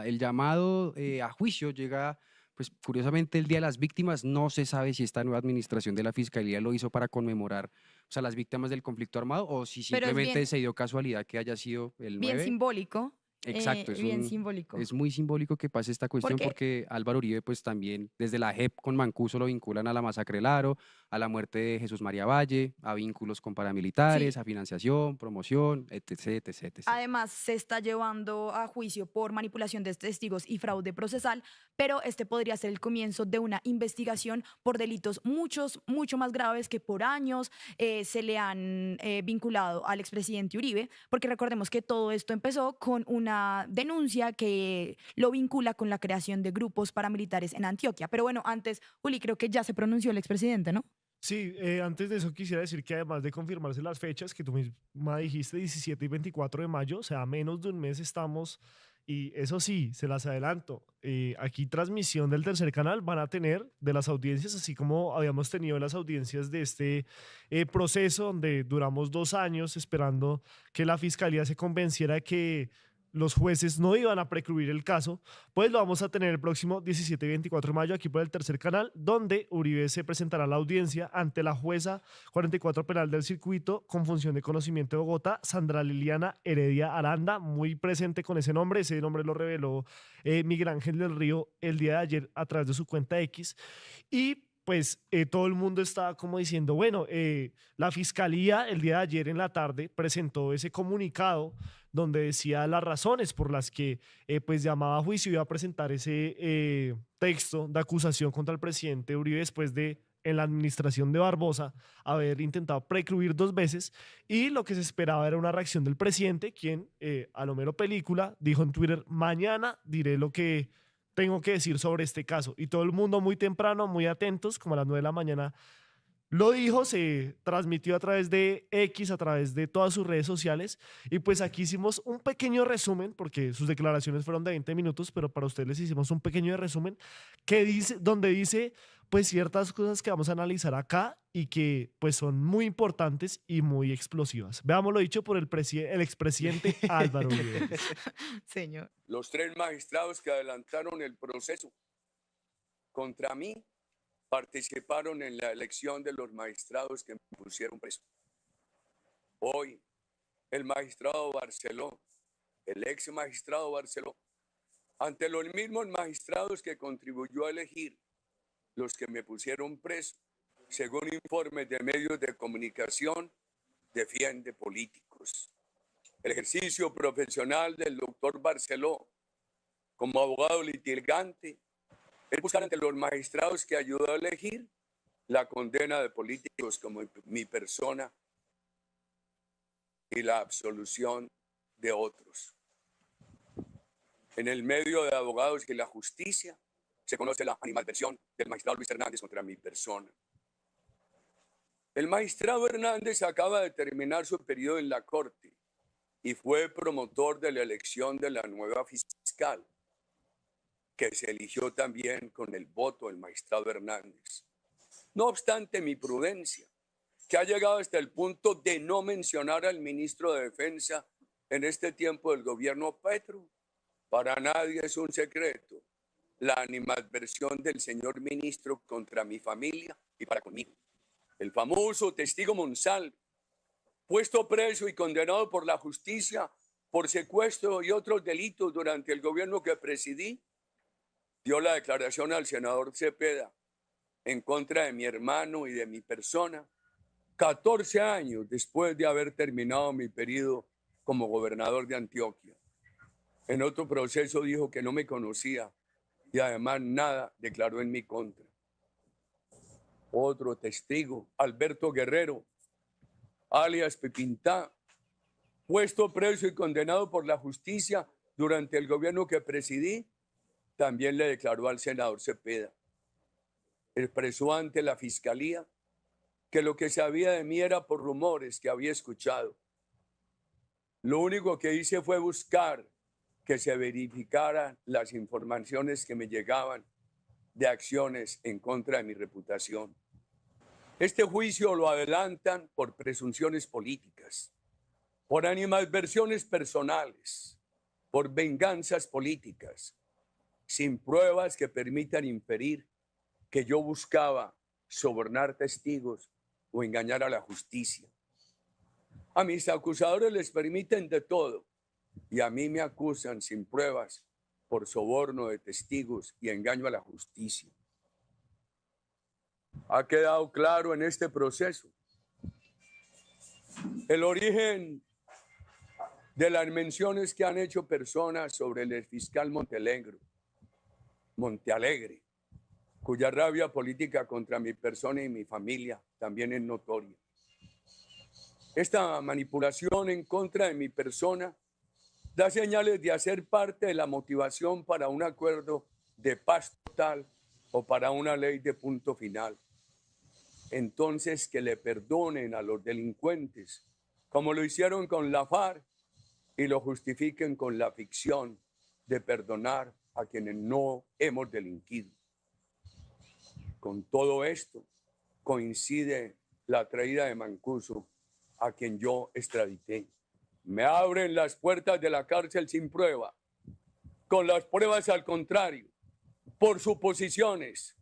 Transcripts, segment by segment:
el llamado a juicio llega, pues curiosamente, el Día de las Víctimas. No se sabe si esta nueva administración de la Fiscalía lo hizo para conmemorar, o sea, las víctimas del conflicto armado o si Pero simplemente se dio casualidad que haya sido el bien 9. simbólico, Exacto, bien simbólico. es muy simbólico que pase esta cuestión Porque porque Álvaro Uribe, pues también desde la JEP con Mancuso lo vinculan a la masacre del Aro, a la muerte de Jesús María Valle, a vínculos con paramilitares, sí, a financiación, promoción, etc, etc, etc. además, se está llevando a juicio por manipulación de testigos y fraude procesal, pero este podría ser el comienzo de una investigación por delitos mucho más graves que por años se le han vinculado al expresidente Uribe, porque recordemos que todo esto empezó con una denuncia que lo vincula con la creación de grupos paramilitares en Antioquia. Pero bueno, antes, Juli, creo que ya se pronunció el expresidente, ¿no? Sí, antes de eso quisiera decir que además de confirmarse las fechas que tú misma dijiste, 17 y 24 de mayo, o sea, a menos de un mes estamos, y eso sí, se las adelanto, aquí transmisión del tercer canal van a tener de las audiencias, así como habíamos tenido las audiencias de este proceso donde duramos 2 años esperando que la fiscalía se convenciera de que los jueces no iban a precluir el caso, pues lo vamos a tener el próximo 17 y 24 de mayo aquí por el tercer canal, donde Uribe se presentará a la audiencia ante la jueza 44 penal del circuito con función de conocimiento de Bogotá, Sandra Liliana Heredia Aranda, muy presente con ese nombre lo reveló Miguel Ángel del Río el día de ayer a través de su cuenta X. Y pues todo el mundo estaba como diciendo, bueno, la fiscalía el día de ayer en la tarde presentó ese comunicado donde decía las razones por las que pues llamaba a juicio y iba a presentar ese texto de acusación contra el presidente Uribe después de en la administración de Barbosa haber intentado precluir 2 veces y lo que se esperaba era una reacción del presidente, quien a lo mero película dijo en Twitter, mañana diré lo que tengo que decir sobre este caso. Y todo el mundo muy temprano, muy atentos, como a las 9 de la mañana, lo dijo, se transmitió a través de X, a través de todas sus redes sociales. Y pues aquí hicimos un pequeño resumen, porque sus declaraciones fueron de 20 minutos, pero para ustedes les hicimos un pequeño resumen que dice, donde dice pues ciertas cosas que vamos a analizar acá y que pues son muy importantes y muy explosivas. Veamos lo dicho por el expresidente Álvaro Uribe. Señor. Los 3 magistrados que adelantaron el proceso contra mí participaron en la elección de los magistrados que me pusieron preso. Hoy, el magistrado Barceló, el ex magistrado Barceló, ante los mismos magistrados que contribuyó a elegir los que me pusieron preso, según informes de medios de comunicación, defiende políticos. El ejercicio profesional del doctor Barceló como abogado litigante es buscar ante los magistrados que ayudó a elegir la condena de políticos como mi persona y la absolución de otros. En el medio de abogados y la justicia se conoce la animadversión del magistrado Luis Hernández contra mi persona. El magistrado Hernández acaba de terminar su periodo en la Corte y fue promotor de la elección de la nueva fiscal, que se eligió también con el voto del magistrado Hernández. No obstante, mi prudencia, que ha llegado hasta el punto de no mencionar al ministro de Defensa en este tiempo del gobierno Petro, para nadie es un secreto la animadversión del señor ministro contra mi familia y para conmigo. El famoso testigo Monsalve, puesto preso y condenado por la justicia por secuestro y otros delitos durante el gobierno que presidí, dio la declaración al senador Cepeda en contra de mi hermano y de mi persona, 14 años después de haber terminado mi periodo como gobernador de Antioquia. En otro proceso dijo que no me conocía y además nada declaró en mi contra. Otro testigo, Alberto Guerrero, alias Pepintá, puesto preso y condenado por la justicia durante el gobierno que presidí, también le declaró al senador Cepeda. Expresó ante la fiscalía que lo que sabía de mí era por rumores que había escuchado. Lo único que hice fue buscar que se verificaran las informaciones que me llegaban de acciones en contra de mi reputación. Este juicio lo adelantan por presunciones políticas, por animadversiones personales, por venganzas políticas, sin pruebas que permitan inferir que yo buscaba sobornar testigos o engañar a la justicia. A mis acusadores les permiten de todo y a mí me acusan sin pruebas por soborno de testigos y engaño a la justicia. Ha quedado claro en este proceso el origen de las menciones que han hecho personas sobre el fiscal Montealegre, cuya rabia política contra mi persona y mi familia también es notoria. Esta manipulación en contra de mi persona da señales de hacer parte de la motivación para un acuerdo de paz total o para una ley de punto final. Entonces, que le perdonen a los delincuentes, como lo hicieron con la FARC, y lo justifiquen con la ficción de perdonar a quienes no hemos delinquido. Con todo esto coincide la traída de Mancuso, a quien yo extradité. Me abren las puertas de la cárcel sin prueba, con las pruebas al contrario, por suposiciones,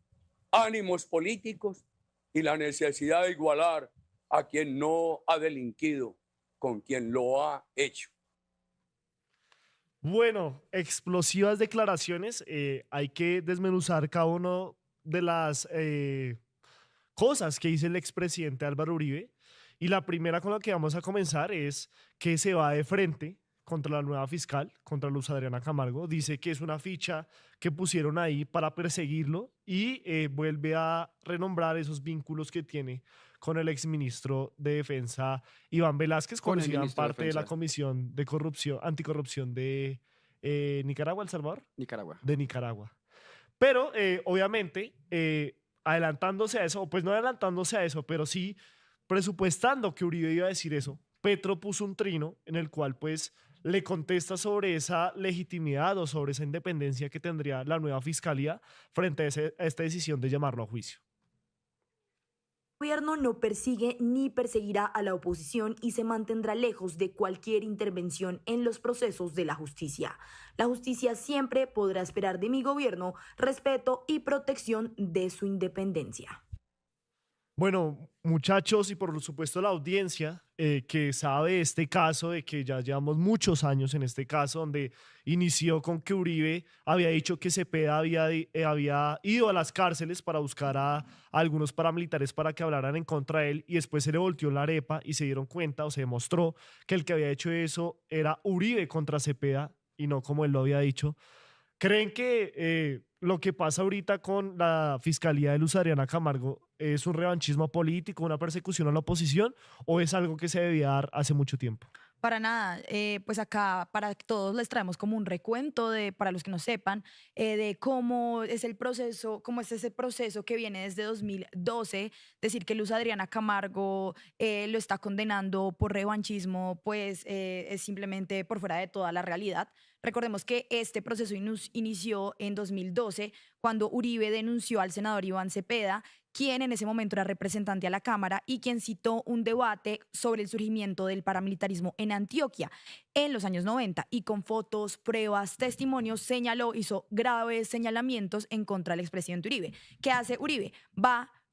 ánimos políticos y la necesidad de igualar a quien no ha delinquido con quien lo ha hecho. Bueno, explosivas declaraciones. Hay que desmenuzar cada uno de las cosas que dice el expresidente Álvaro Uribe. Y la primera con la que vamos a comenzar es que se va de frente contra la nueva fiscal, contra Luz Adriana Camargo. Dice que es una ficha que pusieron ahí para perseguirlo y vuelve a renombrar esos vínculos que tiene con el exministro de Defensa, Iván Velázquez, Con el conocido ministro de parte de la Defensa. Comisión de Corrupción, Anticorrupción de Nicaragua, El Salvador, Nicaragua. de Nicaragua. Pero obviamente, adelantándose a eso, o pues no adelantándose a eso, pero sí presupuestando que Uribe iba a decir eso, Petro puso un trino en el cual pues le contesta sobre esa legitimidad o sobre esa independencia que tendría la nueva fiscalía frente a esta decisión de llamarlo a juicio. El gobierno no persigue ni perseguirá a la oposición y se mantendrá lejos de cualquier intervención en los procesos de la justicia. La justicia siempre podrá esperar de mi gobierno respeto y protección de su independencia. Bueno, muchachos, y por supuesto la audiencia que sabe este caso, de que ya llevamos muchos años en este caso, donde inició con que Uribe había dicho que Cepeda había ido a las cárceles para buscar a algunos paramilitares para que hablaran en contra de él, y después se le volteó la arepa y se dieron cuenta o se demostró que el que había hecho eso era Uribe contra Cepeda y no como él lo había dicho. ¿Creen que lo que pasa ahorita con la fiscalía de Luz Adriana Camargo es un revanchismo político, una persecución a la oposición, o es algo que se debía dar hace mucho tiempo? Para nada, pues acá para todos les traemos como un recuento para los que no sepan, de cómo es el proceso, cómo es ese proceso que viene desde 2012. Decir que Luz Adriana Camargo lo está condenando por revanchismo, pues es simplemente por fuera de toda la realidad. Recordemos que este proceso inició en 2012, cuando Uribe denunció al senador Iván Cepeda, quien en ese momento era representante a la Cámara y quien citó un debate sobre el surgimiento del paramilitarismo en Antioquia en los años 90 y con fotos, pruebas, testimonios hizo graves señalamientos en contra del expresidente Uribe. ¿Qué hace Uribe?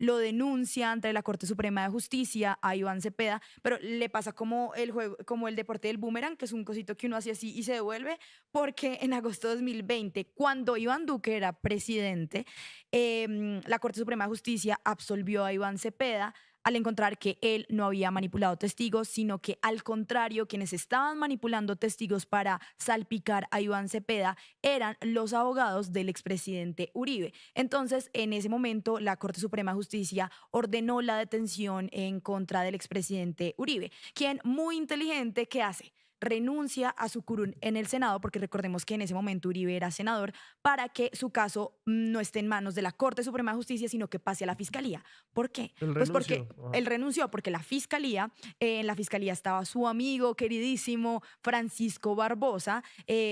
Lo denuncia ante la Corte Suprema de Justicia a Iván Cepeda, pero le pasa como el juego, como el deporte del boomerang, que es un cosito que uno hace así y se devuelve, porque en agosto de 2020, cuando Iván Duque era presidente, la Corte Suprema de Justicia absolvió a Iván Cepeda al encontrar que él no había manipulado testigos, sino que al contrario, quienes estaban manipulando testigos para salpicar a Iván Cepeda eran los abogados del expresidente Uribe. Entonces, en ese momento, la Corte Suprema de Justicia ordenó la detención en contra del expresidente Uribe, quien muy inteligente, ¿qué hace? Renuncia a su curul en el Senado, porque recordemos que en ese momento Uribe era senador, para que su caso no esté en manos de la Corte Suprema de Justicia, sino que pase a la Fiscalía. ¿Por qué? Él Pues porque renunció. Ajá. él renunció, porque la Fiscalía, en la Fiscalía estaba su amigo queridísimo Francisco Barbosa,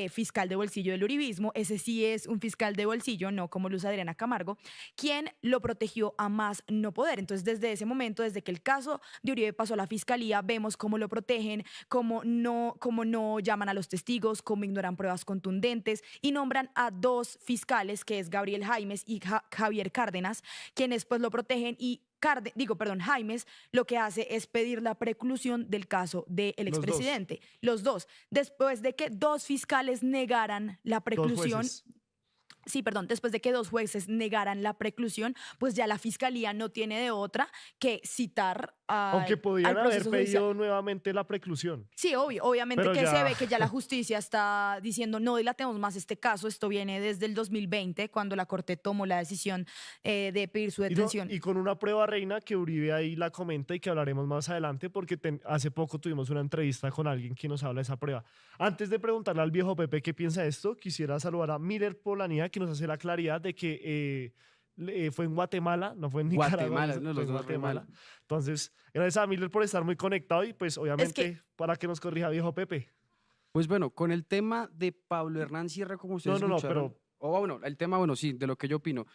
fiscal de bolsillo del uribismo. Ese sí es un fiscal de bolsillo, no como Luz Adriana Camargo, quien lo protegió a más no poder. Entonces, desde ese momento, desde que el caso de Uribe pasó a la Fiscalía, vemos cómo lo protegen, cómo cómo no llaman a los testigos, cómo ignoran pruebas contundentes y nombran a 2 fiscales, que es Gabriel Jaimes y Javier Cárdenas, quienes pues lo protegen y Jaimes lo que hace es pedir la preclusión del caso del expresidente. Los dos. Después de que 2 fiscales negaran la preclusión. Después de que 2 jueces negaran la preclusión, pues ya la fiscalía no tiene de otra que citar aunque podían haber pedido nuevamente la preclusión. Sí, obviamente Pero que ya... se ve que ya la justicia está diciendo no dilatemos más este caso. Esto viene desde el 2020, cuando la Corte tomó la decisión de pedir su detención. Y con una prueba, Reina, que Uribe ahí la comenta y que hablaremos más adelante, porque hace poco tuvimos una entrevista con alguien que nos habla de esa prueba. Antes de preguntarle al viejo Pepe qué piensa de esto, quisiera saludar a Miller Polanía, que nos hace la claridad de que fue en Guatemala, no fue en Nicaragua. Los dos Guatemala. Entonces, gracias a Miller por estar muy conectado y pues obviamente para que nos corrija viejo Pepe. Pues bueno, con el tema de Pablo Hernán Sierra, como ustedes escucharon, el tema, sí, de lo que yo opino.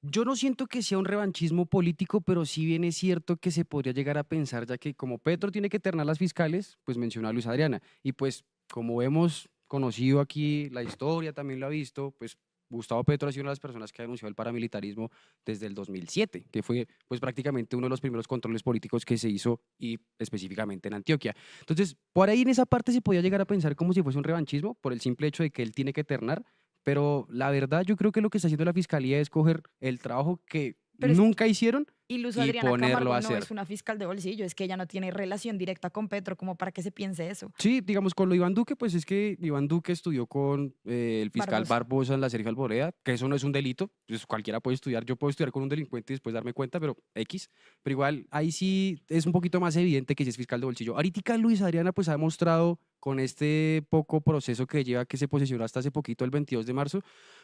Yo no siento que sea un revanchismo político, pero sí bien es cierto que se podría llegar a pensar, ya que como Petro tiene que ternar las fiscales, pues mencionó a Luis Adriana. Y pues como hemos conocido aquí, la historia también lo ha visto, pues Gustavo Petro ha sido una de las personas que ha denunciado el paramilitarismo desde el 2007, que fue pues prácticamente uno de los primeros controles políticos que se hizo y específicamente en Antioquia. Entonces, por ahí en esa parte se podía llegar a pensar como si fuese un revanchismo por el simple hecho de que él tiene que ternar, pero la verdad yo creo que lo que está haciendo la fiscalía es coger el trabajo que nunca hicieron y Luz y Adriana ponerlo Camargo a hacer. No es una fiscal de bolsillo, es que ella no tiene relación directa con Petro, como para que se piense eso. Sí, digamos, con lo de Iván Duque, pues es que Iván Duque estudió con el fiscal Barbosa en la Sergio Alboreda, que eso no es un delito, pues cualquiera puede estudiar, yo puedo estudiar con un delincuente y después darme cuenta, pero pero igual ahí sí es un poquito más evidente que sí es fiscal de bolsillo. Ahorita Luis Adriana pues ha demostrado con este poco proceso que lleva, que se posicionó hasta hace poquito, el 22 de marzo,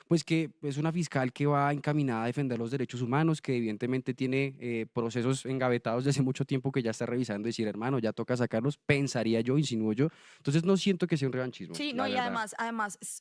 pues que es una fiscal que va encaminada a defender los derechos humanos, que evidentemente tiene procesos engavetados de hace mucho tiempo que ya está revisando y decir, hermano, ya toca sacarlos, pensaría yo, insinúo yo. Entonces no siento que sea un revanchismo. Sí, no, y además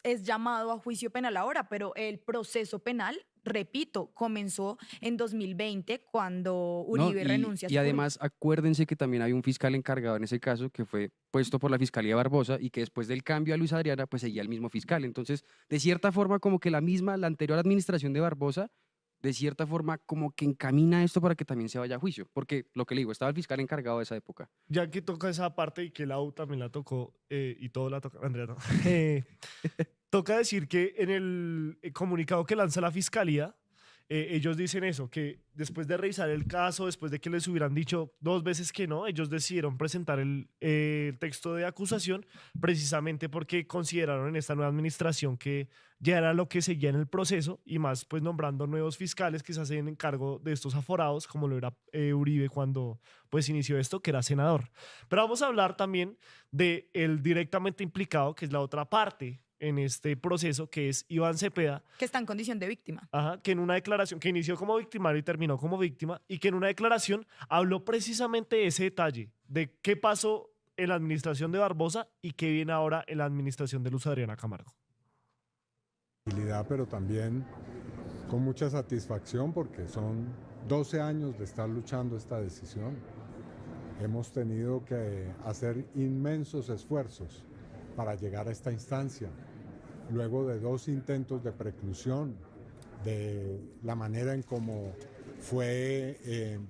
es llamado a juicio penal ahora, pero el proceso penal, repito, comenzó en 2020 cuando Uribe renuncia a su Y además acuérdense que también hay un fiscal encargado en ese caso que fue puesto por la Fiscalía Barbosa y que después del cambio a Luis Adriana pues seguía el mismo fiscal. Entonces, de cierta forma como que la anterior administración de Barbosa de cierta forma como que encamina esto para que también se vaya a juicio, porque lo que le digo, estaba el fiscal encargado de esa época. Ya que toca esa parte y que la U también la tocó y todo la toca, Andrea, no. Toca decir que en el comunicado que lanza la fiscalía, ellos dicen eso, que después de revisar el caso, después de que les hubieran dicho 2 veces que no, ellos decidieron presentar el texto de acusación precisamente porque consideraron en esta nueva administración que ya era lo que seguía en el proceso y más pues nombrando nuevos fiscales que se hacen encargo de estos aforados, como lo era Uribe cuando pues inició esto, que era senador. Pero vamos a hablar también de el directamente implicado, que es la otra parte en este proceso, que es Iván Cepeda. Que está en condición de víctima. Ajá, que en una declaración, que inició como victimario y terminó como víctima, y que en una declaración habló precisamente de ese detalle, de qué pasó en la administración de Barbosa y qué viene ahora en la administración de Luz Adriana Camargo. Pero también con mucha satisfacción porque son 12 años de estar luchando esta decisión. Hemos tenido que hacer inmensos esfuerzos para llegar a esta instancia. Luego de 2 intentos de preclusión, de la manera en cómo fue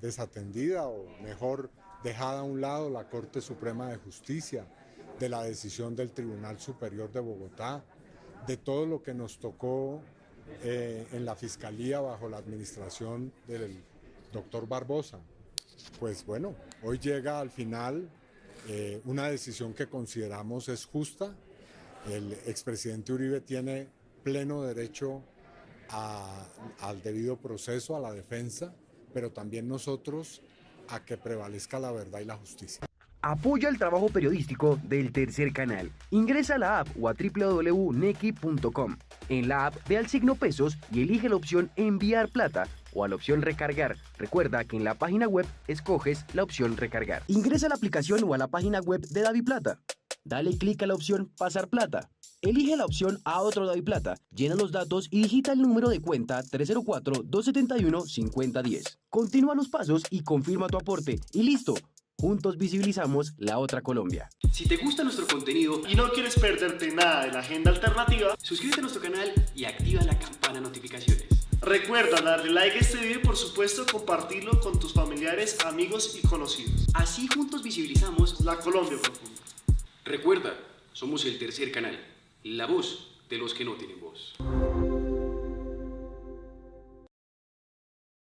desatendida o mejor dejada a un lado la Corte Suprema de Justicia, de la decisión del Tribunal Superior de Bogotá, de todo lo que nos tocó en la Fiscalía bajo la administración del doctor Barbosa. Pues bueno, hoy llega al final una decisión que consideramos es justa. El expresidente Uribe tiene pleno derecho al debido proceso, a la defensa, pero también nosotros a que prevalezca la verdad y la justicia. Apoya el trabajo periodístico del Tercer Canal. Ingresa a la app o a www.nequi.com. En la app ve al signo pesos y elige la opción enviar plata o a la opción recargar. Recuerda que en la página web escoges la opción recargar. Ingresa a la aplicación o a la página web de DaviPlata. Dale clic a la opción pasar plata. Elige la opción a otro DaviPlata. Llena los datos y digita el número de cuenta 304-271-5010. Continúa los pasos y confirma tu aporte. Y listo. Juntos visibilizamos la otra Colombia. Si te gusta nuestro contenido y no quieres perderte nada de la agenda alternativa, suscríbete a nuestro canal y activa la campana de notificaciones. Recuerda darle like a este video y por supuesto compartirlo con tus familiares, amigos y conocidos. Así juntos visibilizamos la Colombia profunda. Recuerda, somos el tercer canal, la voz de los que no tienen voz.